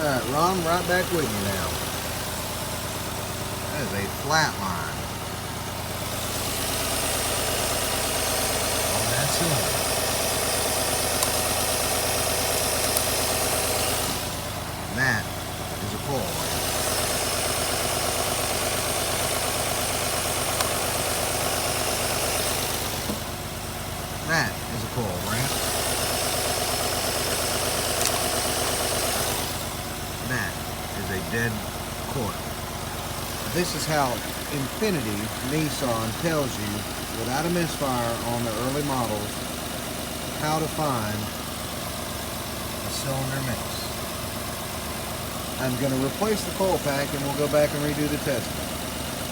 Alright, Ron, I'm right back with you now. That is a flat line on that cylinder. And that is a coil. That is a coil ramp. That is a dead coil. This is how Infiniti Nissan tells you, without a misfire on the early models, how to find a cylinder miss. I'm going to replace the coil pack and we'll go back and redo the testing.